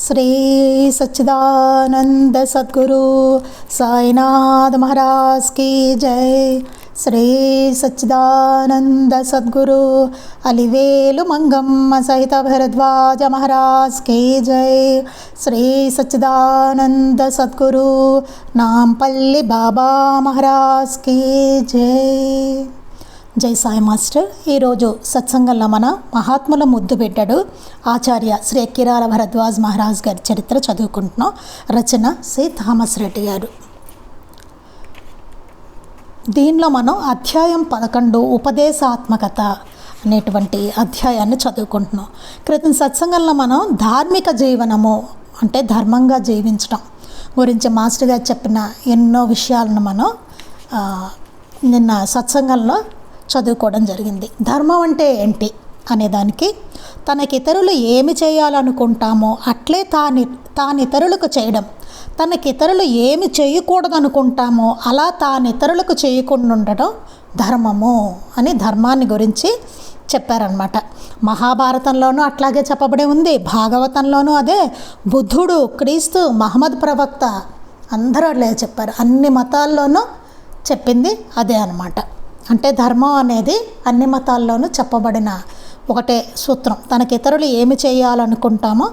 श्री सच्चिदानंद सद्गुरु साईनाथ महाराज की जय। श्री सच्चिदानंद सद्गुरु अलिवेलु मंगम्म सहित भरद्वाज महाराज की जय। श्री सच्चिदानंद सद्गुरु नामपल्ली बाबा महाराज की जय। జై సాయి మాస్టర్। ఈరోజు సత్సంగంలో మన మహాత్ముల ముద్దు బిడ్డడు ఆచార్య శ్రీ ఎక్కిరాల భరద్వాజ్ మహారాజ్ గారి చరిత్ర చదువుకుంటున్నాం। రచన శ్రీ థామస్ రెడ్డి గారు। దీనిలో మనం అధ్యాయం 11 ఉపదేశాత్మకత అనేటువంటి అధ్యాయాన్ని చదువుకుంటున్నాం। క్రితం సత్సంగంలో మనం ధార్మిక జీవనము అంటే ధర్మంగా జీవించడం గురించి మాస్టర్ గారు చెప్పిన ఎన్నో విషయాలను మనం నిన్న సత్సంగంలో చదువుకోవడం జరిగింది। ధర్మం అంటే ఏంటి అనేదానికి తనకి ఇతరులు ఏమి చేయాలనుకుంటామో అట్లే తాను ఇతరులకు చేయడం, తనకి ఇతరులు ఏమి చేయకూడదు అనుకుంటామో అలా తాను ఇతరులకు చేయకుండా ఉండడం ధర్మము అని ధర్మాన్ని గురించి చెప్పారనమాట। మహాభారతంలోనూ అట్లాగే చెప్పబడి ఉంది, భాగవతంలోనూ అదే, బుద్ధుడు, క్రీస్తు, మహమ్మద్ ప్రవక్త అందరూ అట్లే చెప్పారు, అన్ని మతాల్లోనూ చెప్పింది అదే అనమాట। అంటే ధర్మం అనేది అన్ని మతాల్లోనూ చెప్పబడిన ఒకటే సూత్రం। తనకి ఇతరులు ఏమి చేయాలనుకుంటామో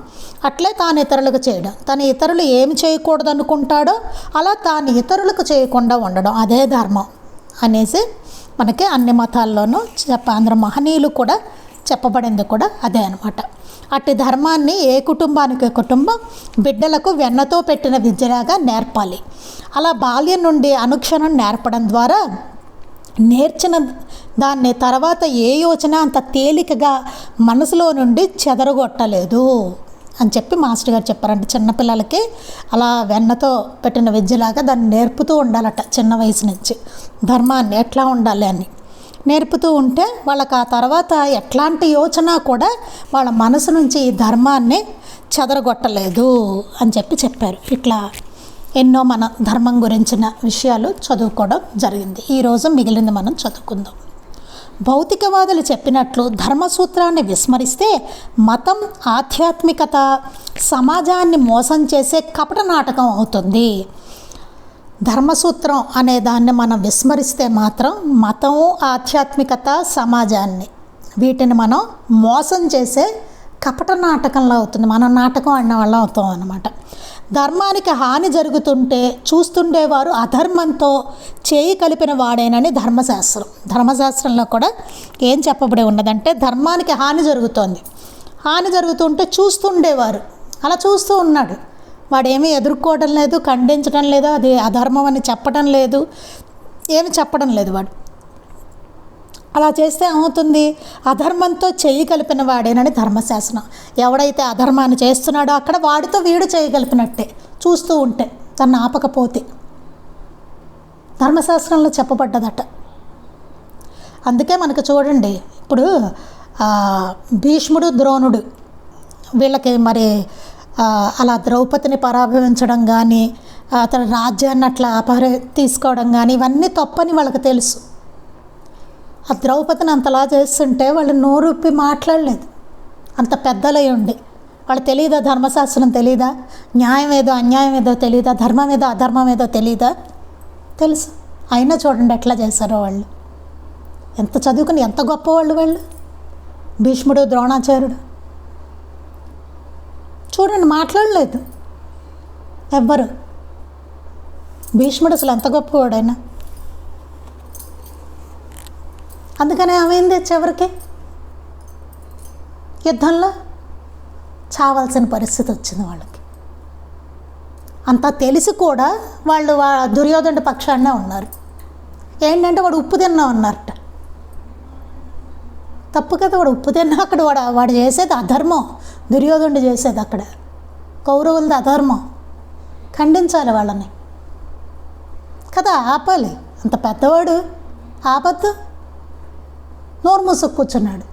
అట్లే తాను ఇతరులకు చేయడం, తను ఇతరులు ఏమి చేయకూడదు అనుకుంటాడో అలా తాను ఇతరులకు చేయకుండా ఉండడం అదే ధర్మం అనేసి మనకి అన్ని మతాల్లోనూ అందరూ మహనీయులు కూడా చెప్పబడింది కూడా అదే అనమాట। అట్టి ధర్మాన్ని ఏ కుటుంబానికి కుటుంబం బిడ్డలకు వెన్నతో పెట్టిన విద్యలాగా నేర్పాలి। అలా బాల్యం నుండి అనుక్షణం నేర్పడం ద్వారా నేర్చిన దాన్ని తర్వాత ఏ యోచన అంత తేలికగా మనసులో నుండి చెదరగొట్టలేదు అని చెప్పి మాస్టర్ గారు చెప్పారంటే చిన్నపిల్లలకి అలా వెన్నతో పెట్టిన విద్యలాగా దాన్ని నేర్పుతూ ఉండాలట చిన్న వయసు నుంచి, ధర్మాన్ని ఎట్లా ఉండాలి అని నేర్పుతూ ఉంటే వాళ్ళకి ఆ తర్వాత ఎట్లాంటి యోచన కూడా వాళ్ళ మనసు నుంచి ఈ ధర్మాన్ని చెదరగొట్టలేదు అని చెప్పారు। ఇట్లా ఎన్నో మన ధర్మం గురించిన విషయాలు చదువుకోవడం జరిగింది। ఈరోజు మిగిలింది మనం చదువుకుందాం। భౌతికవాదులు చెప్పినట్లు ధర్మసూత్రాన్ని విస్మరిస్తే మతం, ఆధ్యాత్మికత సమాజాన్ని మోసం చేసే కపట నాటకం అవుతుంది। ధర్మసూత్రం అనే దాన్ని మనం విస్మరిస్తే మాత్రం మతం, ఆధ్యాత్మికత, సమాజాన్ని వీటిని మనం మోసం చేసే కపట నాటకంలో అవుతుంది, మనం నాటకం ఆడిన వాళ్ళం అవుతాం అన్నమాట। ధర్మానికి హాని జరుగుతుంటే చూస్తుండేవారు అధర్మంతో చేయి కలిపిన వాడేనని ధర్మశాస్త్రంలో కూడా ఏం చెప్పబడి ఉన్నదంటే ధర్మానికి హాని జరుగుతుంటే చూస్తుండేవారు, అలా చూస్తూ ఉన్నాడు, వాడేమీ ఎదుర్కోవడం లేదు, ఖండించడం లేదు, అది అధర్మం అని చెప్పడం లేదు, ఏమి చెప్పడం లేదు వాడు। అలా చేస్తే ఏమవుతుంది, అధర్మంతో చెయ్యి కలిపిన వాడేనని ధర్మశాస్త్రం। ఎవడైతే అధర్మాన్ని చేస్తున్నాడో అక్కడ వాడితో వీడు చేయగలిపినట్టే చూస్తూ ఉంటే, తను ఆపకపోతే ధర్మశాస్త్రంలో చెప్పబడ్డదట। అందుకే మనకు చూడండి ఇప్పుడు భీష్ముడు, ద్రోణుడు వీళ్ళకి మరి అలా ద్రౌపదిని పరాభవించడం కానీ అతని రాజ్యాన్ని అట్లా తీసుకోవడం కానీ ఇవన్నీ తప్పని వాళ్ళకి తెలుసు। ఆ ద్రౌపదిని అంతలా చేస్తుంటే వాళ్ళు నోరుప్పి మాట్లాడలేదు, అంత పెద్దలై ఉండి వాళ్ళు తెలియదా, ధర్మశాస్త్రం తెలీదా, న్యాయం ఏదో అన్యాయం ఏదో తెలీదా, ధర్మం ఏదో అధర్మం ఏదో తెలీదా, తెలుసు, అయినా చూడండి ఎట్లా చేశారో వాళ్ళు, ఎంత చదువుకుని ఎంత గొప్పవాళ్ళు వాళ్ళు, భీష్ముడు, ద్రోణాచార్యుడు చూడండి మాట్లాడలేదు ఎవ్వరు। భీష్ముడు అసలు ఎంత గొప్పవాడైనా, అందుకనే ఏమైంది చివరికి యుద్ధంలో చావాల్సిన పరిస్థితి వచ్చింది వాళ్ళకి। అంతా తెలిసి కూడా వాళ్ళు దుర్యోధనుడి పక్షాన్నే ఉన్నారు। ఏంటంటే వాడు ఉప్పు తిన్నా ఉన్నారట, తప్పు కదా, వాడు ఉప్పు తిన్నా అక్కడ వాడు చేసేది అధర్మం, దుర్యోధనుడు చేసేది అక్కడ కౌరవులది అధర్మం, ఖండించాలి వాళ్ళని కదా, ఆపాలి, అంత పెద్దవాడు ఆపద్దు, నోరు మూసుకు కూర్చున్నాడు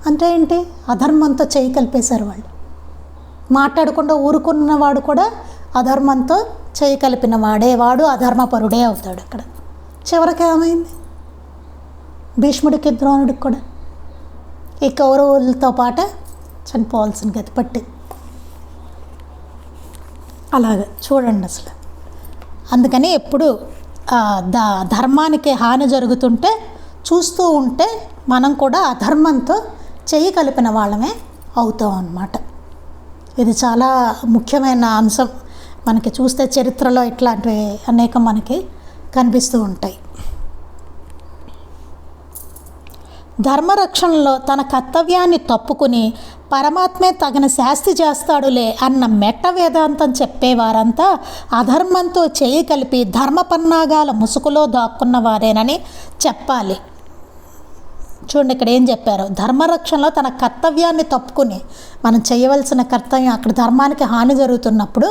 అంటే ఏంటి, అధర్మంతో చేయి కలిపేశారు వాళ్ళు। మాట్లాడకుండా ఊరుకున్నవాడు కూడా అధర్మంతో చేయి కలిపిన వాడు అధర్మపరుడే అవుతాడు అక్కడ। చివరికి ఏమైంది, భీష్ముడికి, ద్రోణుడికి కూడా ఈ కౌరవులతో పాటు చనిపోవాల్సిన గతి పట్టి. అలాగే చూడండి అసలు. అందుకని ఎప్పుడు ధర్మానికి హాని జరుగుతుంటే చూస్తూ ఉంటే మనం కూడా అధర్మంతో చెయ్యి కలిపిన వాళ్ళమే అవుతాం అన్నమాట. ఇది చాలా ముఖ్యమైన అంశం. మనకి చూస్తే చరిత్రలో ఇట్లాంటివి అనేకం మనకి కనిపిస్తూ ఉంటాయి. ధర్మరక్షణలో తన కర్తవ్యాన్ని తప్పుకుని పరమాత్మే తగిన శాస్తి చేస్తాడులే అన్న మెట్ట వేదాంతం చెప్పేవారంతా అధర్మంతో చేయి కలిపి ధర్మపన్నాగాల ముసుగులో దాక్కున్న వారేనని చెప్పాలి. చూడండి ఇక్కడ ఏం చెప్పారు. ధర్మరక్షణలో తన కర్తవ్యాన్ని తప్పుకుని మనం చేయవలసిన కర్తవ్యం, అక్కడ ధర్మానికి హాని జరుగుతున్నప్పుడు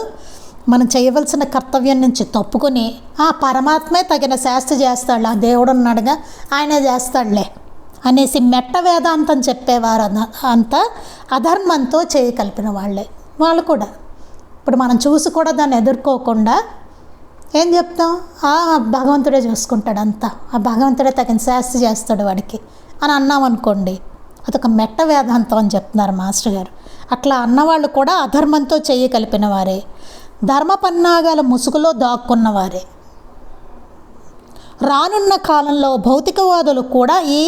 మనం చేయవలసిన కర్తవ్యం నుంచి తప్పుకుని పరమాత్మే తగిన శాస్తి చేస్తాడు, ఆ దేవుడు ఉన్నాడుగా ఆయనే చేస్తాడులే అనేసి మెట్ట వేదాంతం చెప్పేవారు అంతా అధర్మంతో చేయి కలిపిన వాళ్ళే. వాళ్ళు కూడా ఇప్పుడు మనం చూసి కూడా దాన్ని ఎదుర్కోకుండా ఏం చెప్తాం, భగవంతుడే చూసుకుంటాడు అంతా, ఆ భగవంతుడే తగిన శాస్తి చేస్తాడు వాడికి అని అన్నాం అనుకోండి, అదొక మెట్ట వేదాంతం అని చెప్తున్నారు మాస్టర్ గారు. అట్లా అన్నవాళ్ళు కూడా అధర్మంతో చెయ్యి కలిపిన వారే, ధర్మపన్నాగాల ముసుగులో దాక్కున్నవారే. రానున్న కాలంలో భౌతికవాదులు కూడా ఈ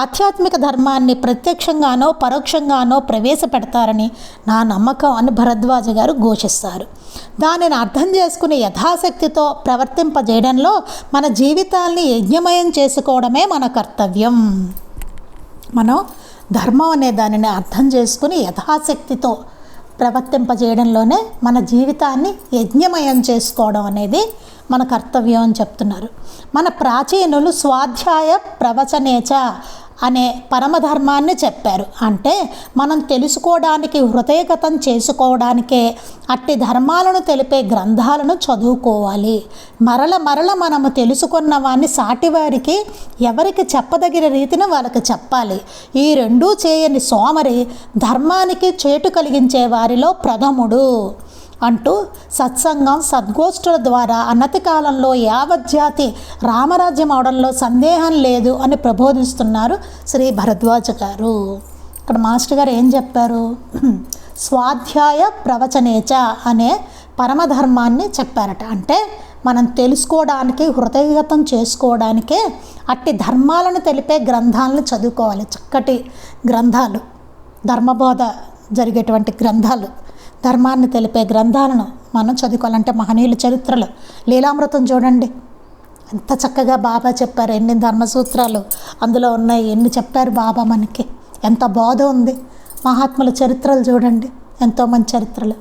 ఆధ్యాత్మిక ధర్మాన్ని ప్రత్యక్షంగానో పరోక్షంగానో ప్రవేశపెడతారని నా నమ్మకం అని భరద్వాజ గారు ఘోషిస్తారు. దానిని అర్థం చేసుకుని యథాశక్తితో ప్రవర్తింపజేయడంలో మన జీవితాల్ని యజ్ఞమయం చేసుకోవడమే మన కర్తవ్యం. మనం ధర్మం అనే దానిని అర్థం చేసుకుని యథాశక్తితో ప్రవర్తింపజేయడంలోనే మన జీవితాన్ని యజ్ఞమయం చేసుకోవడం అనేది మన కర్తవ్యం అని చెప్తున్నారు. మన ప్రాచీనులు స్వాధ్యాయ ప్రవచనేచ అనే పరమధర్మాన్ని చెప్పారు. అంటే మనం తెలుసుకోవడానికి, హృదయగతం చేసుకోవడానికే అట్టి ధర్మాలను తెలిపే గ్రంథాలను చదువుకోవాలి. మరల మనము తెలుసుకున్న వాడిని సాటివారికి ఎవరికి చెప్పదగిన రీతిన వాళ్ళకి చెప్పాలి. ఈ రెండూ చేయని సోమరి ధర్మానికి చేటు కలిగించే వారిలో ప్రథముడు అంటూ సత్సంగం, సద్గోష్ఠుల ద్వారా అన్నతి కాలంలో యావజ్జాతి రామరాజ్యం అవడంలో సందేహం లేదు అని ప్రబోధిస్తున్నారు శ్రీ భరద్వాజ గారు. ఇక్కడ మాస్టర్ గారు ఏం చెప్పారు, స్వాధ్యాయ ప్రవచనేచ అనే పరమధర్మాన్ని చెప్పారట. అంటే మనం తెలుసుకోవడానికి, హృదయగతం చేసుకోవడానికే అట్టి ధర్మాలను తెలిపే గ్రంథాలను చదువుకోవాలి. చక్కటి గ్రంథాలు, ధర్మబోధ జరిగేటువంటి గ్రంథాలు, ధర్మాన్ని తెలిపే గ్రంథాలను మనం చదువుకోవాలంటే మహనీయుల చరిత్రలు, లీలామృతం చూడండి ఎంత చక్కగా బాబా చెప్పారు. ఎన్ని ధర్మసూత్రాలు అందులో ఉన్నాయి, ఎన్ని చెప్పారు బాబా మనకి, ఎంత బోధ ఉంది. మహాత్ముల చరిత్రలు చూడండి, ఎంతోమంది చరిత్రలు.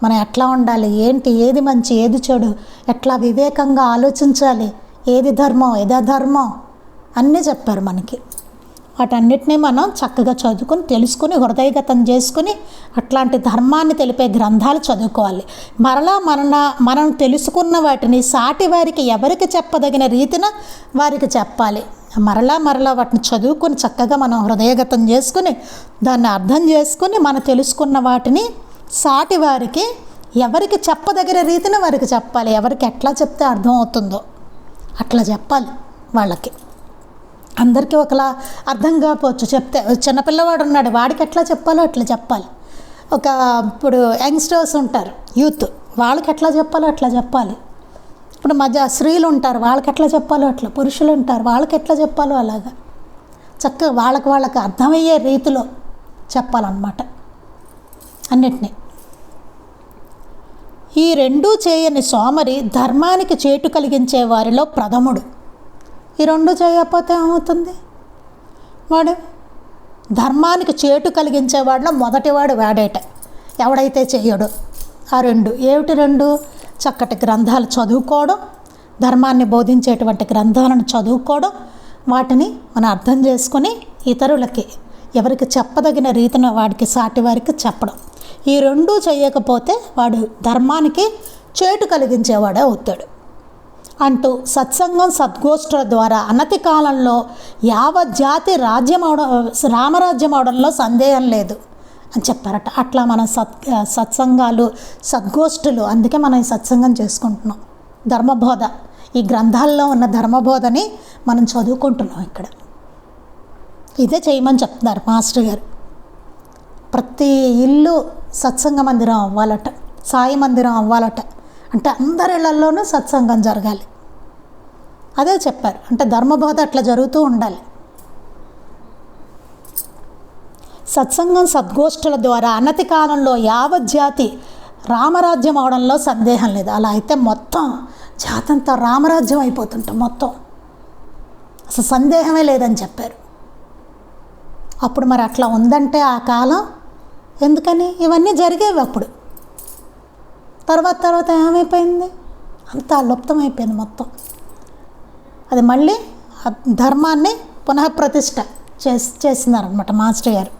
మనం ఎట్లా ఉండాలి, ఏంటి, ఏది మంచి ఏది చెడు, ఎట్లా వివేకంగా ఆలోచించాలి, ఏది ధర్మం ఏది అధర్మం అన్నీ చెప్పారు మనకి. వాటన్నిటినీ మనం చక్కగా చదువుకొని తెలుసుకుని హృదయగతం చేసుకుని అట్లాంటి ధర్మాన్ని తెలిపే గ్రంథాలు చదువుకోవాలి. మనం తెలుసుకున్న వాటిని సాటి వారికి ఎవరికి చెప్పదగిన రీతిన వారికి చెప్పాలి. మరలా వాటిని చదువుకొని చక్కగా మనం హృదయగతం చేసుకుని దాన్ని అర్థం చేసుకుని మనం తెలుసుకున్న వాటిని సాటి వారికి ఎవరికి చెప్పదగిన రీతిన వారికి చెప్పాలి. ఎవరికి ఎట్లా చెప్తే అర్థం అవుతుందో అట్లా చెప్పాలి. వాళ్ళకి అందరికీ ఒకలా అర్థం కాకపోవచ్చు. చెప్తే చిన్నపిల్లవాడు ఉన్నాడు, వాడికి ఎట్లా చెప్పాలో అట్లా చెప్పాలి. ఇప్పుడు యంగ్స్టర్స్ ఉంటారు, యూత్, వాళ్ళకి ఎట్లా చెప్పాలో అట్లా చెప్పాలి. ఇప్పుడు మధ్య స్త్రీలు ఉంటారు, వాళ్ళకి ఎట్లా చెప్పాలో అట్లా, పురుషులు ఉంటారు, వాళ్ళకి ఎట్లా చెప్పాలో అలాగా చక్కగా వాళ్ళకి అర్థమయ్యే రీతిలో చెప్పాలన్నమాట అన్నిటినీ. ఈ రెండూ చేయని సోమరి ధర్మానికి చేటు కలిగించే వారిలో ప్రథముడు. ఈ రెండు చేయకపోతే ఏమవుతుంది, వాడు ధర్మానికి చేటు కలిగించేవాడిలో మొదటివాడు వాడేట, ఎవడైతే చేయడు. ఆ రెండు ఏమిటి, రెండు చక్కటి గ్రంథాలు చదువుకోవడం, ధర్మాన్ని బోధించేటువంటి గ్రంథాలను చదువుకోవడం, వాటిని మనం అర్థం చేసుకొని ఇతరులకి ఎవరికి చెప్పదగిన రీతిన వాడికి సాటి వారికి చెప్పడం. ఈ రెండూ చేయకపోతే వాడు ధర్మానికి చేటు కలిగించేవాడే అవుతాడు అంటూ సత్సంగం, సద్గోష్ఠుల ద్వారా అనతి కాలంలో యావజ్జాతి రామరాజ్యం అవడంలో సందేహం లేదు అని చెప్పారట. అట్లా మనం సత్సంగాలు, సద్గోష్ఠులు, అందుకే మనం ఈ సత్సంగం చేసుకుంటున్నాం. ధర్మబోధ, ఈ గ్రంథాల్లో ఉన్న ధర్మబోధని మనం చదువుకుంటున్నాం. ఇక్కడ ఇదే చేయమని చెప్తున్నారు మాస్టర్ గారు. ప్రతి ఇల్లు సత్సంగ మందిరం అవ్వాలట, సాయి మందిరం అవ్వాలట. అంటే అందరి ఇళ్లలోనూ సత్సంగం జరగాలి. అదే చెప్పారు. అంటే ధర్మబోధ అట్లా జరుగుతూ ఉండాలి. సత్సంగం సద్గోష్ఠుల ద్వారా అనతి కాలంలో యావత్ జాతి రామరాజ్యం అవడంలో సందేహం లేదు. అలా అయితే మొత్తం జాతంతా రామరాజ్యం అయిపోతుంటాం మొత్తం, అసలు సందేహమే లేదని చెప్పారు. అప్పుడు మరి అట్లా ఉందంటే ఆ కాలం ఎందుకని ఇవన్నీ జరిగేవి అప్పుడు. తర్వాత ఏమైపోయింది, అంతా లుప్తమైపోయింది మొత్తం. అది మళ్ళీ ధర్మాన్ని పునఃప్రతిష్ఠ చేస్తున్నారనమాట మాస్టర్ గారు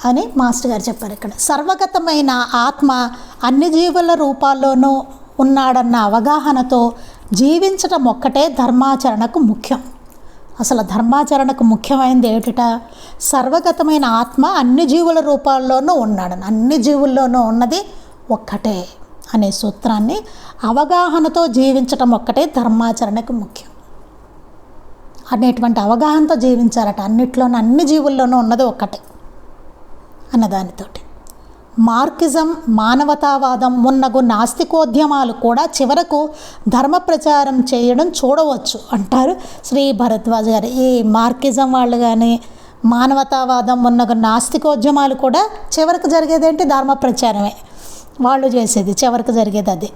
అని మాస్టర్ గారు చెప్పారు ఇక్కడ. సర్వగతమైన ఆత్మ అన్ని జీవుల రూపాల్లోనూ ఉన్నాడన్న అవగాహనతో జీవించటం ఒక్కటే ధర్మాచరణకు ముఖ్యం. అసలు ధర్మాచరణకు ముఖ్యమైనది ఏమిట? సర్వగతమైన ఆత్మ అన్ని జీవుల రూపాల్లోనూ ఉన్నాడని, అన్ని జీవుల్లోనూ ఉన్నది ఒక్కటే అనే సూత్రాన్ని అవగాహనతో జీవించటం ఒక్కటే ధర్మాచరణకు ముఖ్యం అనేటువంటి అవగాహనతో జీవించారట. అన్నిట్లోనూ అన్ని జీవుల్లోనూ ఉన్నది ఒక్కటే అన్నదానితోటి. మార్కిజం, మానవతావాదం మున్నగు నాస్తికోద్యమాలు కూడా చివరకు ధర్మ ప్రచారం చేయడం చూడవచ్చు అంటారు శ్రీ భరద్వాజ్ గారు. ఈ మార్కిజం వాళ్ళు కానీ మానవతావాదం మున్నగు నాస్తికోద్యమాలు కూడా చివరికి జరిగేది ఏంటి? ధర్మ ప్రచారమే వాళ్ళు చేసేది, చివరికి జరిగేది అదే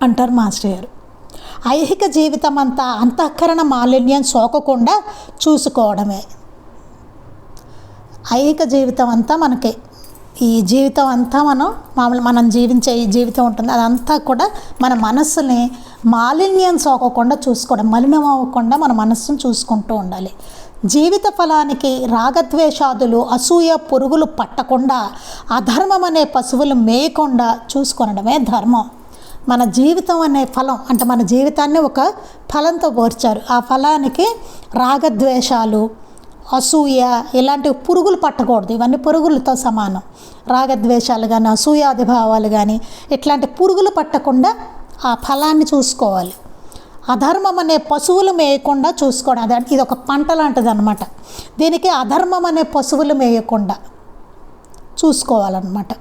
అంటారు మాస్టర్ గారు. ఐహిక జీవితం అంతా అంతఃకరణ మాలిన్యం సోకకుండా చూసుకోవడమే. ఐహిక జీవితం అంతా మనకి, ఈ జీవితం అంతా మనం జీవించే ఈ జీవితం ఉంటుంది, అదంతా కూడా మన మనస్సుని మాలిన్యం సోకకుండా చూసుకోవడం, మలినం అవ్వకుండా మన మనస్సును చూసుకుంటూ ఉండాలి. జీవిత ఫలానికి రాగద్వేషాదులు, అసూయ పురుగులు పట్టకుండా, అధర్మం అనే పశువులు మేయకుండా చూసుకొనడమే ధర్మం. మన జీవితం అనే ఫలం, అంటే మన జీవితాన్ని ఒక ఫలంతో పోల్చారు. ఆ ఫలానికి రాగద్వేషాలు, అసూయ ఇలాంటి పురుగులు పట్టకూడదు. ఇవన్నీ పురుగులతో సమానం. రాగద్వేషాలు కానీ, అసూయాది భావాలు కానీ ఇట్లాంటి పురుగులు పట్టకుండా ఆ ఫలాన్ని చూసుకోవాలి. అధర్మం అనే పశువులు మేయకుండా చూసుకోవడం, అదే ఇది ఒక పంట లాంటిది అనమాట. దీనికి అధర్మం అనే పశువులు మేయకుండా చూసుకోవాలన్నమాట.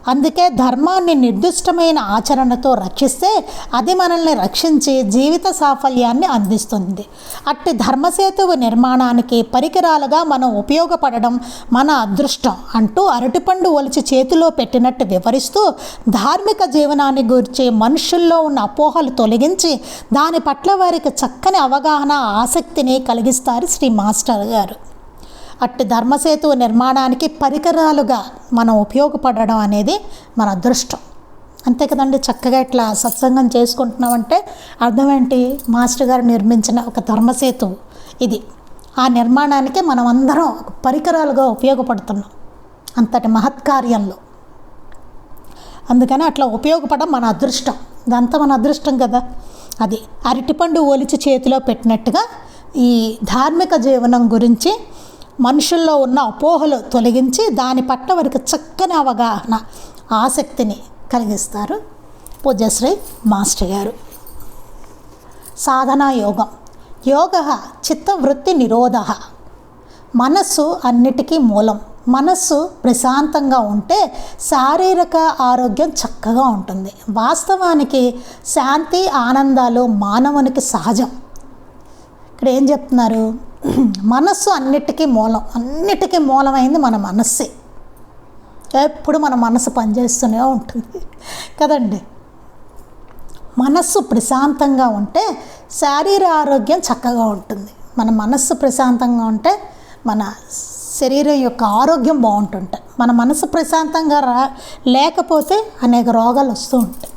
అందుకే ధర్మాన్ని నిర్దిష్టమైన ఆచరణతో రక్షిస్తే అది మనల్ని రక్షించి జీవిత సాఫల్యాన్ని అందిస్తుంది. అట్టి ధర్మసేతువు నిర్మాణానికి పరికరాలుగా మనం ఉపయోగపడడం మన అదృష్టం అంటూ అరటిపండు ఒలిచి చేతిలో పెట్టినట్టు వివరిస్తూ ధార్మిక జీవనాన్ని గురించి మనుషుల్లో ఉన్న అపోహలు తొలగించి దాని పట్ల వారికి చక్కని అవగాహన, ఆసక్తిని కలిగిస్తారు శ్రీ మాస్టర్ గారు. అట్టి ధర్మసేతు నిర్మాణానికి పరికరాలుగా మనం ఉపయోగపడడం అనేది మన అదృష్టం. అంతే కదండి. చక్కగా ఇట్లా సత్సంగం చేసుకుంటున్నామంటే అర్థం ఏంటి? మాస్టర్ గారు నిర్మించిన ఒక ధర్మసేతు ఇది. ఆ నిర్మాణానికి మనం అందరం ఒక పరికరాలుగా ఉపయోగపడుతున్నాం అంతటి మహత్కార్యంలో. అందుకని అట్లా ఉపయోగపడడం మన అదృష్టం. ఇదంతా మన అదృష్టం కదా. అది అరటిపండు ఒలిచి చేతిలో పెట్టినట్టుగా ఈ ధార్మిక జీవనం గురించి మనుషుల్లో ఉన్న అపోహలు తొలగించి దాని పట్ల వారికి చక్కని అవగాహన, ఆసక్తిని కలిగిస్తారు పూజ్యశ్రీ మాస్టర్ గారు. సాధనా యోగం. యోగ చిత్తవృత్తి నిరోధ. మనస్సు అన్నిటికీ మూలం. మనస్సు ప్రశాంతంగా ఉంటే శారీరక ఆరోగ్యం చక్కగా ఉంటుంది. వాస్తవానికి శాంతి, ఆనందాలు మానవునికి సహజం. ఇక్కడ ఏం చెప్తున్నారు? మనస్సు అన్నిటికీ మూలం. అన్నిటికీ మూలమైంది మన మనస్సే. ఎప్పుడు మన మనసు పనిచేస్తూనే ఉంటుంది కదండి. మనస్సు ప్రశాంతంగా ఉంటే శారీర ఆరోగ్యం చక్కగా ఉంటుంది. మన మనస్సు ప్రశాంతంగా ఉంటే మన శరీరం యొక్క ఆరోగ్యం బాగుంటుంటాయి. మన మనసు ప్రశాంతంగా లేకపోతే అనేక రోగాలు వస్తూ ఉంటాయి.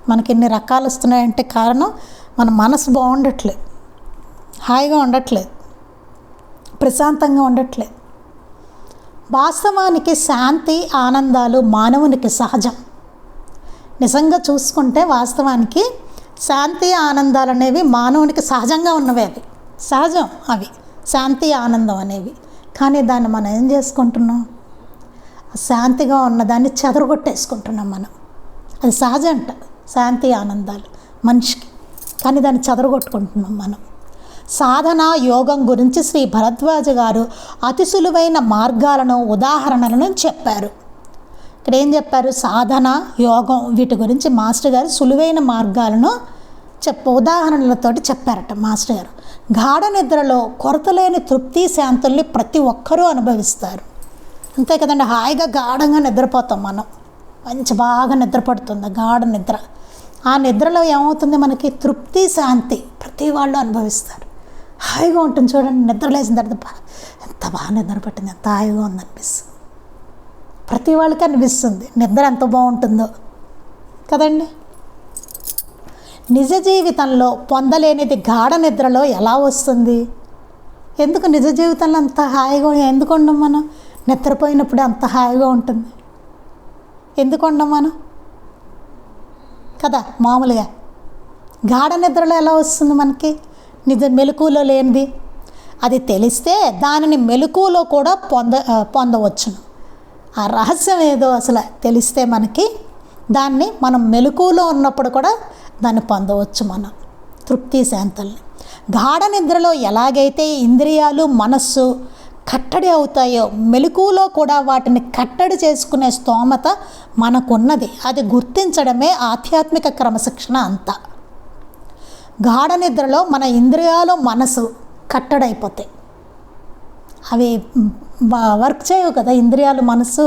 మనకి ఎన్ని రకాలు వస్తున్నాయంటే కారణం మన మనసు బాగుండట్లేదు, హాయిగా ఉండట్లేదు, ప్రశాంతంగా ఉండట్లేదు. వాస్తవానికి శాంతి, ఆనందాలు మానవునికి సహజం. నిజంగా చూసుకుంటే వాస్తవానికి శాంతి, ఆనందాలు అనేవి మానవునికి సహజంగా ఉన్నవి. అవి సహజం, అవి శాంతి, ఆనందం అనేవి. కానీ దాన్ని మనం ఏం చేసుకుంటున్నాం? శాంతిగా ఉన్నదాన్ని చెదరగొట్టేసుకుంటున్నాం మనం. అది సహజం అంట శాంతి, ఆనందాలు మనిషికి, కానీ దాన్ని చెదరగొట్టుకుంటున్నాం మనం. సాధన యోగం గురించి శ్రీ భరద్వాజ గారు అతి సులువైన మార్గాలను ఉదాహరణలను చెప్పారు. ఇక్కడ ఏం చెప్పారు? సాధన యోగం వీటి గురించి మాస్టర్ గారు సులువైన మార్గాలను ఉదాహరణలతోటి చెప్పారట మాస్టర్ గారు. గాఢ నిద్రలో కొరతలేని తృప్తి శాంతుల్ని ప్రతి ఒక్కరూ అనుభవిస్తారు. అంతే కదండి, హాయిగా గాఢంగా నిద్రపోతాం మనం, మంచి బాగా నిద్ర పడుతుంది గాఢ నిద్ర. ఆ నిద్రలో ఏమవుతుంది? మనకి తృప్తి శాంతి ప్రతి వాళ్ళు అనుభవిస్తారు. హాయిగా ఉంటుంది చూడండి, నిద్ర లేచిన తర్వాత ఎంత బాగా నిద్ర పట్టింది, ఎంత హాయిగా ఉందనిపిస్తుంది. ప్రతి వాళ్ళకి అనిపిస్తుంది నిద్ర ఎంత బాగుంటుందో కదండి. నిజ జీవితంలో పొందలేనిది గాఢ నిద్రలో ఎలా వస్తుంది? ఎందుకు నిజ జీవితంలో అంత హాయిగా ఎందుకు ఉండం మనం? నిద్రపోయినప్పుడు అంత హాయిగా ఉంటుంది ఎందుకు ఉండం మనం కదా? మామూలుగా గాఢ నిద్రలో ఎలా వస్తుంది మనకి? నిజ మెలకువలో లేనిది. అది తెలిస్తే దానిని మెలకువలో కూడా పొందవచ్చును. ఆ రహస్యం ఏదో అసలు తెలిస్తే మనకి దాన్ని మనం మెలకువలో ఉన్నప్పుడు కూడా దాన్ని పొందవచ్చు మనం, తృప్తి శాంతుల్ని. గాఢ నిద్రలో ఎలాగైతే ఇంద్రియాలు మనస్సు కట్టడి అవుతాయో మెలకువలో కూడా వాటిని కట్టడి చేసుకునే స్తోమత మనకున్నది. అది గుర్తించడమే ఆధ్యాత్మిక క్రమశిక్షణ అంతా. గాఢ నిద్రలో మన ఇంద్రియాలు మనసు కట్టడైపోతాయి, అవి వర్క్ చేయవు కదా. ఇంద్రియాలు మనసు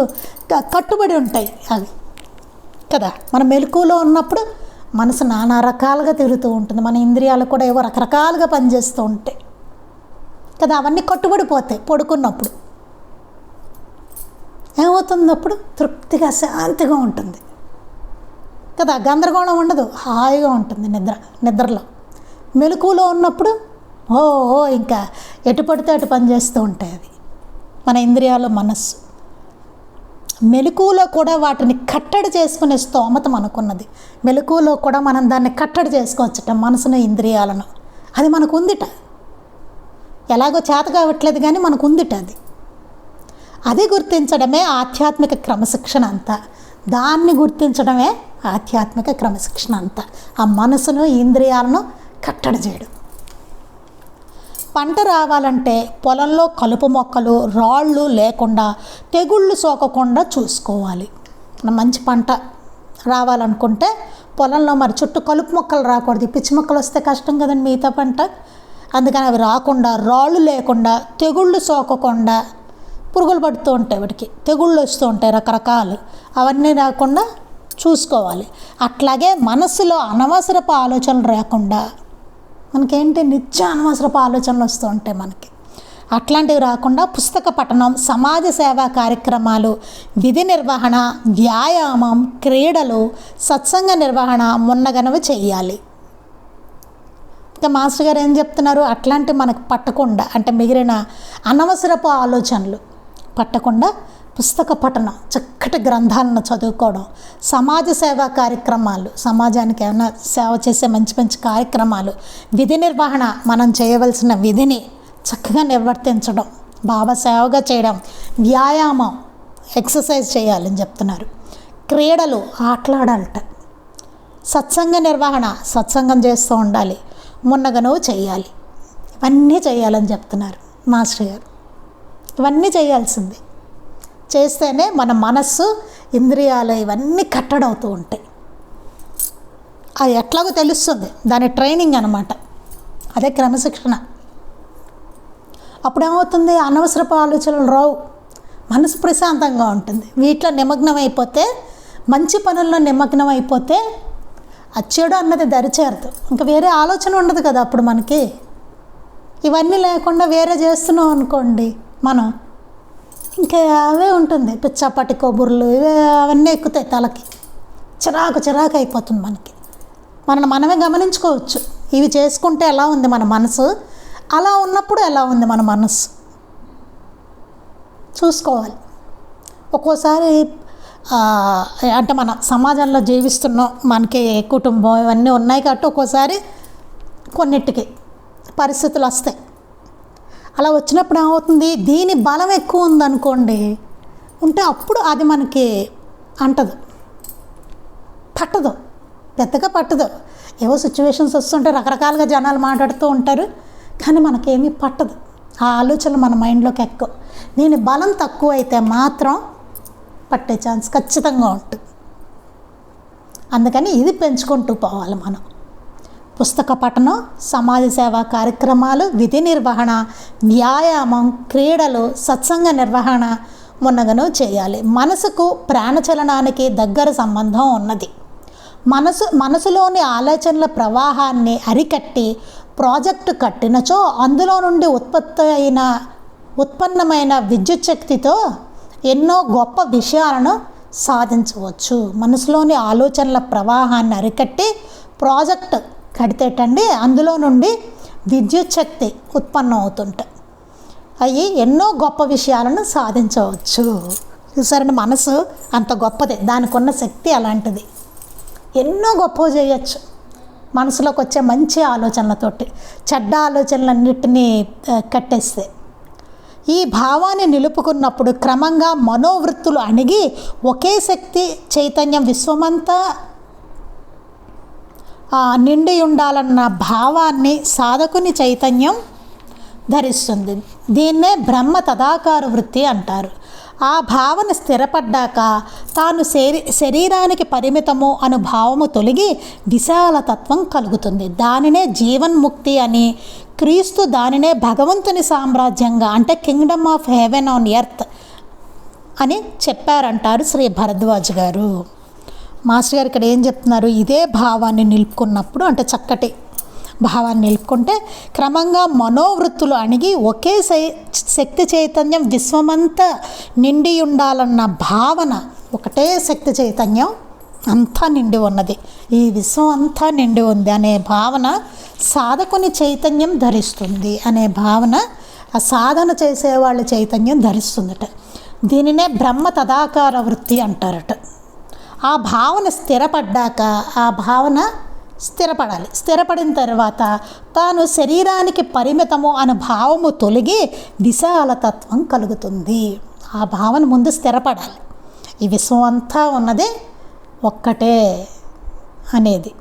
కట్టుబడి ఉంటాయి అవి కదా. మన మెలకువలో ఉన్నప్పుడు మనసు నానా రకాలుగా తిరుగుతూ ఉంటుంది, మన ఇంద్రియాలు కూడా ఏవో రకరకాలుగా పనిచేస్తూ ఉంటాయి కదా. అవన్నీ కట్టుబడిపోతాయి. పడుకున్నప్పుడు ఏమవుతుంది? అప్పుడు తృప్తిగా శాంతిగా ఉంటుంది కదా, గందరగోళం ఉండదు, హాయిగా ఉంటుంది నిద్రలో. మెలకువలో ఉన్నప్పుడు ఇంకా ఎటు పడితే అటు పనిచేస్తూ ఉంటాయి అవి మన ఇంద్రియాలు మనస్సు. మెలకువలో కూడా వాటిని కట్టడి చేసుకునే స్తోమత మనకున్నది. మెలకువలో కూడా మనం దాన్ని కట్టడి చేసుకోవచ్చట, మనసును ఇంద్రియాలను. అది మనకు ఉందిట, ఎలాగో చేత కావట్లేదు కానీ మనకు ఉందిట అది. అది గుర్తించడమే ఆధ్యాత్మిక క్రమశిక్షణ అంతా. దాన్ని గుర్తించడమే ఆధ్యాత్మిక క్రమశిక్షణ అంతా. ఆ మనసును ఇంద్రియాలను కట్టడి చేయడం. పంట రావాలంటే పొలంలో కలుపు మొక్కలు రాళ్ళు లేకుండా తెగుళ్ళు సోకకుండా చూసుకోవాలి. మంచి పంట రావాలనుకుంటే పొలంలో మరి చుట్టూ కలుపు మొక్కలు రాకూడదు. పిచ్చి మొక్కలు వస్తే కష్టం కదండి మిగతా పంట. అందుకని అవి రాకుండా, రాళ్ళు లేకుండా, తెగుళ్ళు సోకకుండా, పురుగులు పడుతూ ఉంటాయి వాటికి, తెగుళ్ళు వస్తూ ఉంటాయి రకరకాలు, అవన్నీ రాకుండా చూసుకోవాలి. అట్లాగే మనసులో అనవసరపు ఆలోచనలు రాకుండా, మనకేంటి నిత్య అనవసరపు ఆలోచనలు వస్తూ ఉంటాయి మనకి, అట్లాంటివి రాకుండా పుస్తక పఠనం, సమాజ సేవా కార్యక్రమాలు, విధి నిర్వహణ, వ్యాయామం, క్రీడలు, సత్సంగ నిర్వహణ మున్నగనవి చెయ్యాలి. ఇంకా మాస్టర్ గారు ఏం చెప్తున్నారు? అట్లాంటి మనకు పట్టకుండా, అంటే మిగిలిన అనవసరపు ఆలోచనలు పట్టకుండా పుస్తక పఠనం, చక్కటి గ్రంథాలను చదువుకోవడం, సమాజ సేవా కార్యక్రమాలు, సమాజానికి ఏమైనా సేవ చేసే మంచి మంచి కార్యక్రమాలు, విధి నిర్వహణ, మనం చేయవలసిన విధిని చక్కగా నిర్వర్తించడం, భావసేవగా చేయడం, వ్యాయామం, ఎక్సర్సైజ్ చేయాలని చెప్తున్నారు, క్రీడలు, ఆటలాడాలట, సత్సంగ నిర్వహణ, సత్సంగం చేస్తూ ఉండాలి, మున్నగనవు చేయాలి. ఇవన్నీ చేయాలని చెప్తున్నారు మాస్టర్ గారు. ఇవన్నీ చేయాల్సింది. చేస్తేనే మన మనస్సు ఇంద్రియాలు ఇవన్నీ కట్టడవుతూ ఉంటాయి. అది ఎట్లాగో తెలుస్తుంది, దాని ట్రైనింగ్ అన్నమాట, అదే క్రమశిక్షణ. అప్పుడేమవుతుంది? అనవసరపు ఆలోచనలు రావు, మనసు ప్రశాంతంగా ఉంటుంది. వీటిలో నిమగ్నం అయిపోతే, మంచి పనుల్లో నిమగ్నం అయిపోతే చెడు అన్నది దరిచేరదు. ఇంకా వేరే ఆలోచన ఉండదు కదా అప్పుడు మనకి. ఇవన్నీ లేకుండా వేరే చేస్తున్నాం అనుకోండి మనం, ఇంకా అవే ఉంటుంది, పిచ్చాపట్టి కబుర్లు అవన్నీ ఎక్కుతాయి తలకి, చిరాకు అయిపోతుంది మనకి. మనమే గమనించుకోవచ్చు, ఇవి చేసుకుంటే ఎలా ఉంది మన మనసు, అలా ఉన్నప్పుడు ఎలా ఉంది మన మనసు చూసుకోవాలి. ఒక్కోసారి అంటే మనం సమాజంలో జీవిస్తున్నాం, మనకి కుటుంబం ఇవన్నీ ఉన్నాయి కాబట్టి ఒక్కోసారి కొన్నిటికి పరిస్థితులు వస్తాయి. అలా వచ్చినప్పుడు ఏమవుతుంది? దీని బలం ఎక్కువ ఉందనుకోండి, ఉంటే అప్పుడు అది మనకి అంటదు, పెద్దగా పట్టదు. ఏవో సిచ్యువేషన్స్ వస్తుంటే రకరకాలుగా జనాలు మాట్లాడుతూ ఉంటారు, కానీ మనకేమీ పట్టదు. ఆ ఆలోచనలు మన మైండ్లోకి ఎక్కువ. దీని బలం తక్కువ అయితే మాత్రం పట్టే ఛాన్స్ ఖచ్చితంగా ఉంటుంది. అందుకని ఇది పెంచుకుంటూ పోవాలి మనం. పుస్తక పఠనం, సమాజ సేవా కార్యక్రమాలు, విధి నిర్వహణ, వ్యాయామం, క్రీడలు, సత్సంగ నిర్వహణ మున్నగను చేయాలి. మనసుకు ప్రాణచలనానికి దగ్గర సంబంధం ఉన్నది. మనసులోని ఆలోచనల ప్రవాహాన్ని అరికట్టి ప్రాజెక్టు కట్టినచో అందులో నుండి ఉత్పన్నమైన విద్యుత్ శక్తితో ఎన్నో గొప్ప విషయాలను సాధించవచ్చు. మనసులోని ఆలోచనల ప్రవాహాన్ని అరికట్టి ప్రాజెక్ట్ కడితేటండి అందులో నుండి విద్యుత్ శక్తి ఉత్పన్నం అవుతుంటాయి. అవి ఎన్నో గొప్ప విషయాలను సాధించవచ్చు. చూసారండి, మనసు అంత గొప్పది, దానికి ఉన్న శక్తి అలాంటిది. ఎన్నో గొప్ప చేయొచ్చు మనసులోకి వచ్చే మంచి ఆలోచనలతోటి, చెడ్డ ఆలోచనలన్నిటినీ కట్టేస్తే. ఈ భావాన్ని నిలుపుకున్నప్పుడు క్రమంగా మనోవృత్తులు అణిగి ఒకే శక్తి చైతన్యం విశ్వమంతా నిండి ఉండాలన్న భావాన్ని సాధకుని చైతన్యం ధరిస్తుంది. దీన్నే బ్రహ్మ తదాకార వృత్తి అంటారు. ఆ భావన స్థిరపడ్డాక తాను శరీరానికి పరిమితము అను భావము తొలగి విశాలతత్వం కలుగుతుంది. దానినే జీవన్ముక్తి అని, క్రీస్తు దానినే భగవంతుని సామ్రాజ్యంగా అంటే Kingdom of haven on earth అని చెప్పారంటారు శ్రీ భరద్వాజ్ గారు. మాస్టర్ గారు ఇక్కడ ఏం చెప్తున్నారు, ఇదే భావాన్ని నిలుపుకున్నప్పుడు అంటే చక్కటి భావాన్ని నిలుపుకుంటే క్రమంగా మనోవృత్తులు అణిగి ఒకే శక్తి చైతన్యం విశ్వమంతా నిండి ఉండాలన్న భావన, ఒకటే శక్తి చైతన్యం అంతా నిండి ఉన్నది, ఈ విశ్వం అంతా నిండి ఉంది అనే భావన సాధకుని చైతన్యం ధరిస్తుంది అనే భావన ఆ సాధన చేసేవాళ్ళ చైతన్యం ధరిస్తుందట. దీనినే బ్రహ్మ తదాకార వృత్తి అంటారట. ఆ భావన స్థిరపడ్డాక ఆ భావన స్థిరపడాలి. స్థిరపడిన తర్వాత తాను శరీరానికి పరిమితము అనే భావము తొలగి విశాలతత్వం కలుగుతుంది. ఆ భావన ముందు స్థిరపడాలి. ఈ విశ్వం అంతా ఉన్నది ఒక్కటే అనేది,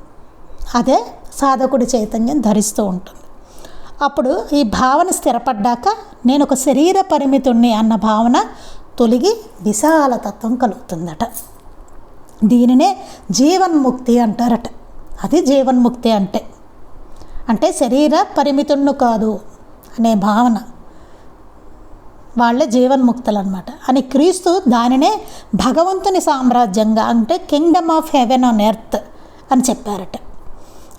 అదే సాధకుడి చైతన్యం ధరిస్తూ ఉంటుంది. అప్పుడు ఈ భావన స్థిరపడ్డాక నేను ఒక శరీర పరిమితుణ్ణి అన్న భావన తొలగి విశాలతత్వం కలుగుతుందట. దీనినే జీవన్ముక్తి అంటారట. అది జీవన్ముక్తి అంటే శరీర పరిమితుణ్ణి కాదు అనే భావన, వాళ్ళే జీవన్ముక్తులు అనమాట అని క్రీస్తు దానినే భగవంతుని సామ్రాజ్యంగా అంటే Kingdom of haven on earth అని చెప్పారట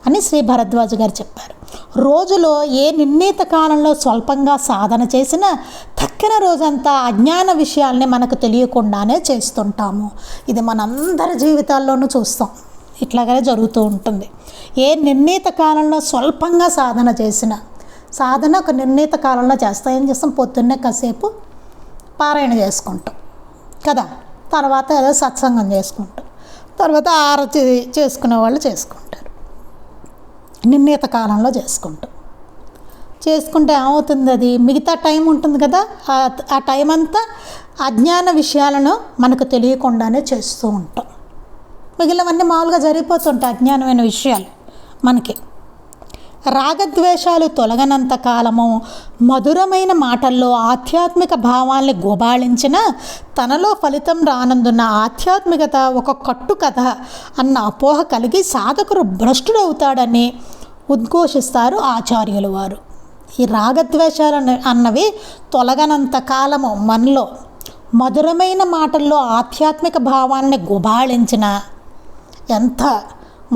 అని శ్రీ భరద్వాజ్ గారు చెప్పారు. రోజులో ఏ నిర్ణీత కాలంలో స్వల్పంగా సాధన చేసినా తక్కిన రోజంతా అజ్ఞాన విషయాల్ని మనకు తెలియకుండానే చేస్తుంటాము. ఇది మనందరి జీవితాల్లోనూ చూస్తాం, ఇట్లాగనే జరుగుతూ ఉంటుంది. ఏ నిర్ణీత కాలంలో స్వల్పంగా సాధన చేసిన సాధన ఒక నిర్ణీత కాలంలో చేస్తాం. ఏం చేస్తాం, పొద్దున్నే కాసేపు పారాయణ చేసుకుంటాం కదా, తర్వాత ఏదో సత్సంగం చేసుకుంటాం, తర్వాత ఆరతి చేసుకునే వాళ్ళు చేసుకుంటారు. నిర్ణీత కాలంలో చేసుకుంటే ఏమవుతుంది, అది మిగతా టైం ఉంటుంది కదా, ఆ టైం అంతా అజ్ఞాన విషయాలను మనకు తెలియకుండానే చేస్తూ ఉంటాం. మిగిలినవన్నీ మామూలుగా జరిగిపోతుంటాయి అజ్ఞానమైన విషయాలు మనకి. రాగద్వేషాలు తొలగనంత కాలము మధురమైన మాటల్లో ఆధ్యాత్మిక భావాల్ని గుబాళించిన తనలో ఫలితం రానందున్న ఆధ్యాత్మికత ఒక కట్టు కథ అన్న అపోహ కలిగి సాధకుడు భ్రష్టుడవుతాడని ఉద్ఘోషిస్తారు ఆచార్యులు వారు. ఈ రాగద్వేషాలు అన్నవి తొలగనంత కాలము మనలో మధురమైన మాటల్లో ఆధ్యాత్మిక భావాల్ని గుబాళించిన, ఎంత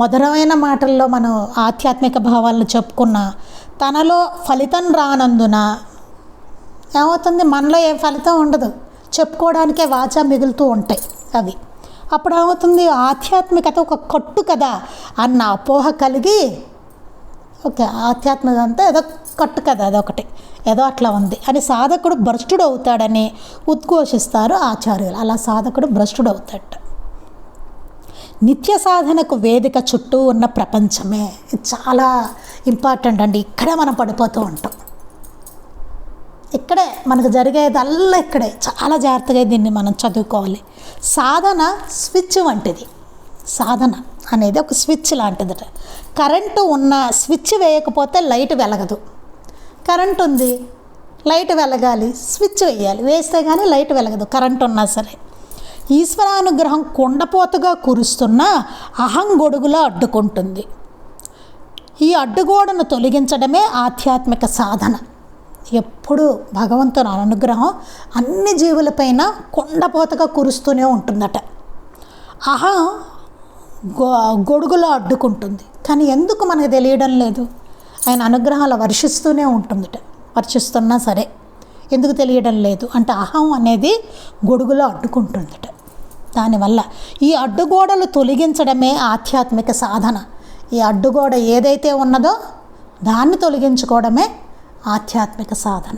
మధురమైన మాటల్లో మనం ఆధ్యాత్మిక భావాలను చెప్పుకున్నా తనలో ఫలితం రానందున ఏమవుతుంది, మనలో ఏ ఫలితం ఉండదు, చెప్పుకోవడానికే వాచా మిగులుతూ ఉంటాయి అవి. అప్పుడు ఏమవుతుంది, ఆధ్యాత్మికత ఒక కట్టు కదా అన్న అపోహ కలిగి ఓకే ఆధ్యాత్మికత అంతా ఏదో కట్టు కదా, అదొకటి ఏదో అట్లా ఉంది అని సాధకుడు భ్రష్టుడు అవుతాడని ఉద్ఘోషిస్తారు ఆచార్యులు. అలా సాధకుడు భ్రష్టుడు అవుతాడు. నిత్య సాధనకు వేదిక చుట్టూ ఉన్న ప్రపంచమే చాలా ఇంపార్టెంట్ అండి. ఇక్కడే మనం పడిపోతూ ఉంటాం, ఇక్కడే మనకు జరిగేదల్లా ఇక్కడే. చాలా జాగ్రత్తగా దీన్ని మనం చదువుకోవాలి. సాధన స్విచ్ వంటిది. సాధన అనేది ఒక స్విచ్ లాంటిదట. కరెంటు ఉన్న స్విచ్ వేయకపోతే లైట్ వెలగదు, కరెంట్ ఉంది, లైట్ వెలగాలి, స్విచ్ వేయాలి, వేస్తే కానీ లైట్ వెలగదు కరెంట్ ఉన్నా సరే. ఈశ్వరానుగ్రహం కుండపోతగా కురుస్తున్న అహం గొడుగులా అడ్డుకుంటుంది. ఈ అడ్డుగోడను తొలగించడమే ఆధ్యాత్మిక సాధన. ఎప్పుడు భగవంతుని అనుగ్రహం అన్ని జీవులపైన కుండపోతగా కురుస్తూనే ఉంటుందట. అహం గొడుగులో అడ్డుకుంటుంది, కానీ ఎందుకు మనకు తెలియడం లేదు. ఆయన అనుగ్రహాలు వర్షిస్తూనే ఉంటుందట, వర్షిస్తున్నా సరే ఎందుకు తెలియడం లేదు అంటే అహం అనేది గొడుగులో అడ్డుకుంటుందట. దానివల్ల ఈ అడ్డుగోడలు తొలగించడమే ఆధ్యాత్మిక సాధన. ఈ అడ్డుగోడ ఏదైతే ఉన్నదో దాన్ని తొలగించుకోవడమే ఆధ్యాత్మిక సాధన.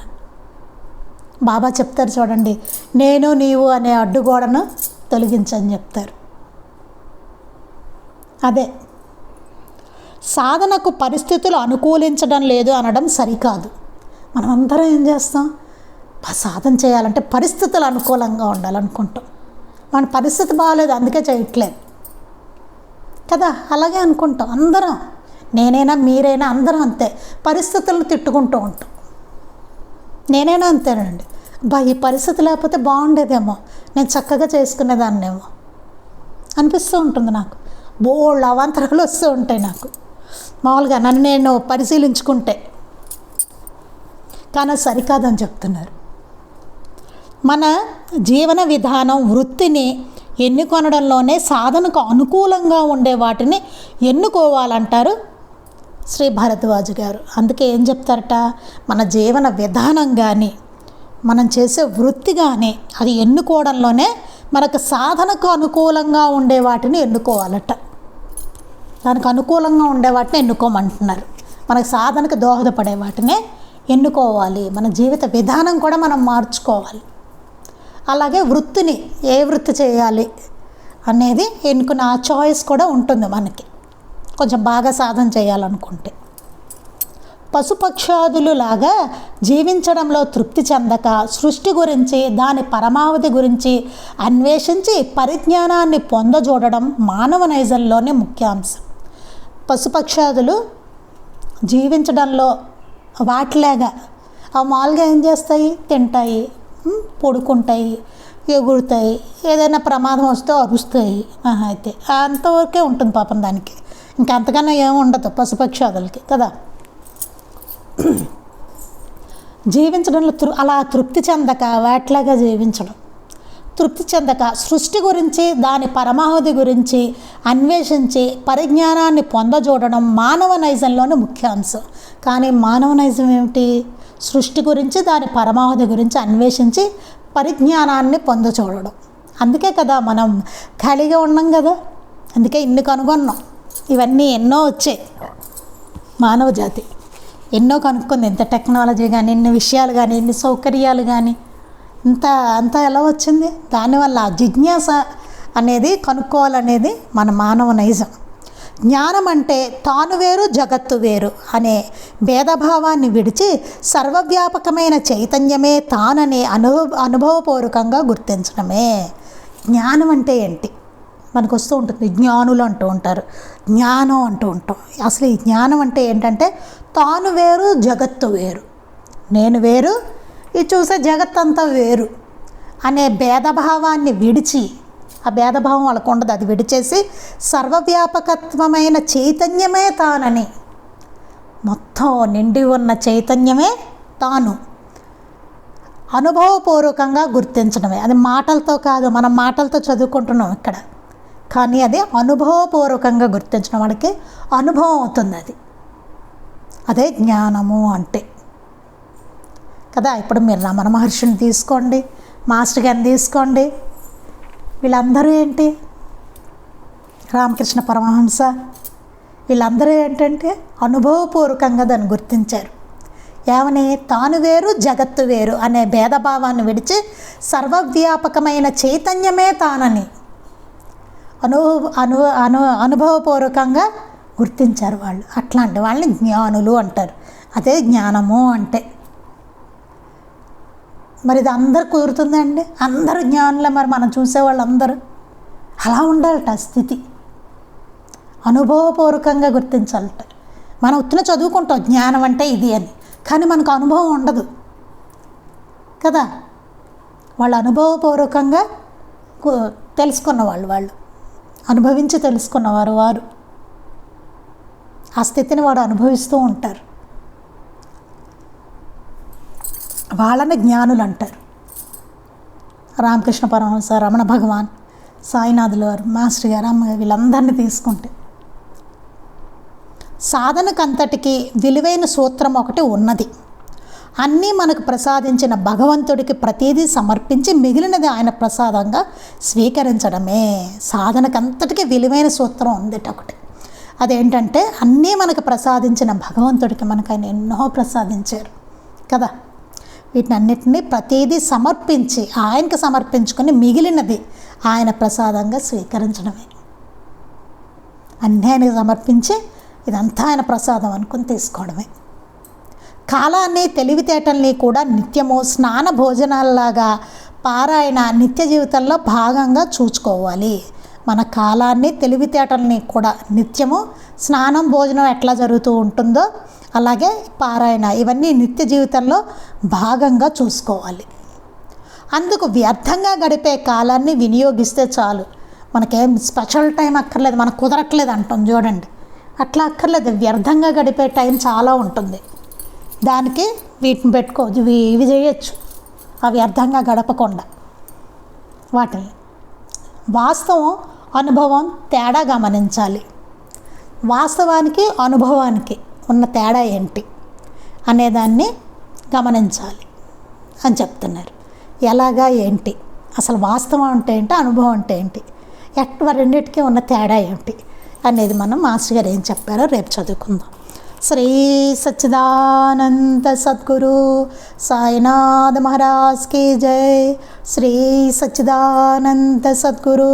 బాబా చెప్తారు చూడండి, నేను నీవు అనే అడ్డుగోడను తొలగించని చెప్తారు. అదే సాధనకు పరిస్థితులు అనుకూలించడం లేదు అనడం సరికాదు. మనం అందరం ఏం చేస్తాం, సాధన చేయాలంటే పరిస్థితులు అనుకూలంగా ఉండాలనుకుంటాం. మన పరిస్థితి బాగాలేదు అందుకే చేయట్లేదు కదా, అలాగే అనుకుంటాం అందరం. నేనైనా మీరైనా అందరం అంతే, పరిస్థితులను తిట్టుకుంటూ ఉంటాం. నేనైనా అంతేనండి, ఈ పరిస్థితి లేకపోతే బాగుండేదేమో, నేను చక్కగా చేసుకునేదాన్నేమో అనిపిస్తూ ఉంటుంది నాకు. బోల్డ్ అవాంతరాలు వస్తూ ఉంటాయి నాకు మామూలుగా నన్ను నేను పరిశీలించుకుంటే. కానీ అది సరికాదని చెప్తున్నారు. మన జీవన విధానం వృత్తిని ఎన్నుకొనడంలోనే సాధనకు అనుకూలంగా ఉండే వాటిని ఎన్నుకోవాలంటారు శ్రీ భరద్వాజ్ గారు. అందుకే ఏం చెప్తారట, మన జీవన విధానం కానీ మనం చేసే వృత్తి కానీ అది ఎన్నుకోవడంలోనే మనకు సాధనకు అనుకూలంగా ఉండే వాటిని ఎన్నుకోవాలట. దానికి అనుకూలంగా ఉండే వాటిని ఎన్నుకోమంటున్నారు. మనకు సాధనకు దోహదపడే వాటినే ఎన్నుకోవాలి. మన జీవిత విధానం కూడా మనం మార్చుకోవాలి. అలాగే వృత్తిని ఏ వృత్తి చేయాలి అనేది ఎన్నుకున్న ఆ చాయిస్ కూడా ఉంటుంది మనకి, కొంచెం బాగా సాధన చేయాలనుకుంటే. పశుపక్షాదులు లాగా జీవించడంలో తృప్తి చెందక సృష్టి గురించి దాని పరమావధి గురించి అన్వేషించి పరిజ్ఞానాన్ని పొందజూడడం మానవ నైజంలోని ముఖ్యాంశం. పశుపక్షాదులు జీవించడంలో వాటిలాగా అవి మామూలుగా ఏం చేస్తాయి, తింటాయి, పడుకుంటాయి, ఎగురుతాయి, ఏదైనా ప్రమాదం వస్తే అరుస్తాయి, అయితే అంతవరకే ఉంటుంది పాపం దానికి. ఇంకా అంతకన్నా ఏమి ఉండదు పశుపక్షాదులకి కదా. జీవించడంలో అలా తృప్తి చెందక వాటిలాగా జీవించడం, తృప్తి చెందక సృష్టి గురించి దాని పరమావధి గురించి అన్వేషించి పరిజ్ఞానాన్ని పొందజూడడం మానవ నైజంలోని ముఖ్యాంశం. కానీ మానవ నైజం ఏమిటి, సృష్టి గురించి దాని పరమావధి గురించి అన్వేషించి పరిజ్ఞానాన్ని పొందచూడడం. అందుకే కదా మనం ఖాళీగా ఉన్నాం కదా, అందుకే ఇన్ని కనుగొన్నాం. ఇవన్నీ ఎన్నో వచ్చాయి, మానవ జాతి ఎన్నో కనుక్కుంది. ఇంత టెక్నాలజీ కానీ, ఇన్ని విషయాలు కానీ, ఇన్ని సౌకర్యాలు కానీ, అంతా ఎలా వచ్చింది? దానివల్ల జిజ్ఞాస అనేది కనుక్కోవాలనేది మన మానవ నైజం. జ్ఞానం అంటే తాను వేరు జగత్తు వేరు అనే భేదభావాన్ని విడిచి సర్వవ్యాపకమైన చైతన్యమే తాననే అనుభవపూర్వకంగా గుర్తించడమే. జ్ఞానం అంటే ఏంటి మనకు వస్తూ ఉంటుంది, జ్ఞానులు అంటూ ఉంటారు, జ్ఞానం అంటూ ఉంటాం. అసలు ఈ జ్ఞానం అంటే ఏంటంటే తాను వేరు జగత్తు వేరు, నేను వేరు, ఇది చూసే జగత్తంతా వేరు అనే భేదభావాన్ని విడిచి, ఆ భేదభావం వాళ్ళకు ఉండదు, అది విడిచేసి సర్వవ్యాపకత్వమైన చైతన్యమే తానని, మొత్తం నిండి ఉన్న చైతన్యమే తాను అనుభవపూర్వకంగా గుర్తించడమే. అది మాటలతో కాదు, మనం మాటలతో చదువుకుంటున్నాం ఇక్కడ, కానీ అది అనుభవపూర్వకంగా గుర్తించడం, వాడికి అనుభవం అవుతుంది. అదే జ్ఞానము అంటే కదా. ఇప్పుడు మీరు రమణ మహర్షిని తీసుకోండి, మాస్టర్ గారిని తీసుకోండి, వీళ్ళందరూ ఏంటి, రామకృష్ణ పరమహంస, వీళ్ళందరూ ఏంటంటే అనుభవపూర్వకంగా దాన్ని గుర్తించారు. ఏమని, తాను వేరు జగత్తు వేరు అనే భేదభావాన్ని విడిచి సర్వవ్యాపకమైన చైతన్యమే తానని అనుభవపూర్వకంగా గుర్తించారు వాళ్ళు. అట్లాంటి వాళ్ళని జ్ఞానులు అంటారు. అదే జ్ఞానము అంటే. మరి ఇది అందరు కుదురుతుందండి? అందరూ జ్ఞానులే? మరి మనం చూసేవాళ్ళందరూ అలా ఉండాలట స్థితి, అనుభవపూర్వకంగా గుర్తించాలట. మనం ఉత్తిన చదువుకుంటాం జ్ఞానం అంటే ఇది అని, కానీ మనకు అనుభవం ఉండదు కదా. వాళ్ళు అనుభవపూర్వకంగా తెలుసుకున్న వాళ్ళు అనుభవించి తెలుసుకున్నవారు వారు ఆ స్థితిని వాడు అనుభవిస్తూ ఉంటారు. వాళ్ళని జ్ఞానులు అంటారు. రామకృష్ణ పరమహంస, రమణ భగవాన్, సాయినాథుల వారు, మాస్టర్ గారు, అమ్మ వీళ్ళందరినీ తీసుకుంటే సాధనకంతటికి విలువైన సూత్రం ఒకటి ఉన్నది. అన్నీ మనకు ప్రసాదించిన భగవంతుడికి ప్రతిదీ సమర్పించి మిగిలినది ఆయన ప్రసాదంగా స్వీకరించడమే. సాధనకంతటికి విలువైన సూత్రం ఉంది ఒకటి. అదేంటంటే అన్నీ మనకు ప్రసాదించిన భగవంతుడికి మనకు ఆయన ఎన్నో ప్రసాదించారు కదా. వీటిని అన్నిటినీ ప్రతిదీ సమర్పించి ఆయనకు సమర్పించుకొని మిగిలినది ఆయన ప్రసాదంగా స్వీకరించడమే. అన్నీ ఆయనకు సమర్పించి ఇదంతా ఆయన ప్రసాదం అనుకుని తీసుకోవడమే. కాలాన్ని తెలివితేటల్ని కూడా నిత్యము స్నాన భోజనాలలాగా పారాయణ నిత్య జీవితంలో భాగంగా చూసుకోవాలి. మన కాలాన్ని తెలివితేటల్ని కూడా నిత్యము స్నానం భోజనం ఎట్లా జరుగుతూ ఉంటుందో అలాగే పారాయణ ఇవన్నీ నిత్య జీవితంలో భాగంగా చూసుకోవాలి. అందుకు వ్యర్థంగా గడిపే కాలాన్ని వినియోగిస్తే చాలు. మనకేం స్పెషల్ టైం అక్కర్లేదు, మనకు కుదరట్లేదు అంటాం చూడండి, అట్లా అక్కర్లేదు. వ్యర్థంగా గడిపే టైం చాలా ఉంటుంది. దానికి వీటిని పెట్టుకోవచ్చు, ఇవి చేయొచ్చు ఆ వ్యర్థంగా గడపకుండా. వాటిని వాస్తవం అనుభవం తేడా గమనించాలి. వాస్తవానికి అనుభవానికి ఉన్న తేడా ఏంటి అనేదాన్ని గమనించాలి అని చెప్తున్నారు. ఎలాగా ఏంటి, అసలు వాస్తవం అంటే ఏంటి, అనుభవం అంటే ఏంటి, రెండింటికి ఉన్న తేడా ఏంటి అనేది మనం మాస్టర్ గారు ఏం చెప్పారో రేపు చదువుకుందాం. శ్రీ సచ్చిదానంద సద్గురు సాయినాథ మహారాజ్ की जय. శ్రీ సచ్చిదానంద సద్గురు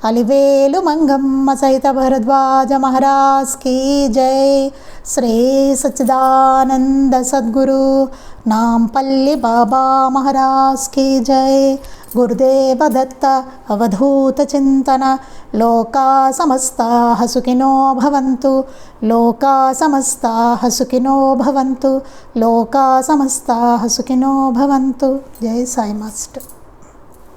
అలివేలు మంగమ్మ సహిత భరద్వాజ మహారాజ్ की जय. శ్రీ సచ్చిదానంద సద్గురు నాంపల్లి బాబా మహారాజ్ की जय. గురుదేవ దత్త అవధూత చింతన. లోకా సమస్తాః సుఖినో భవంతు. లోకా సమస్తాః సుఖినో భవంతు. లోకా సమస్తాః సుఖినో భవంతు. జై సాయి మాస్టర్.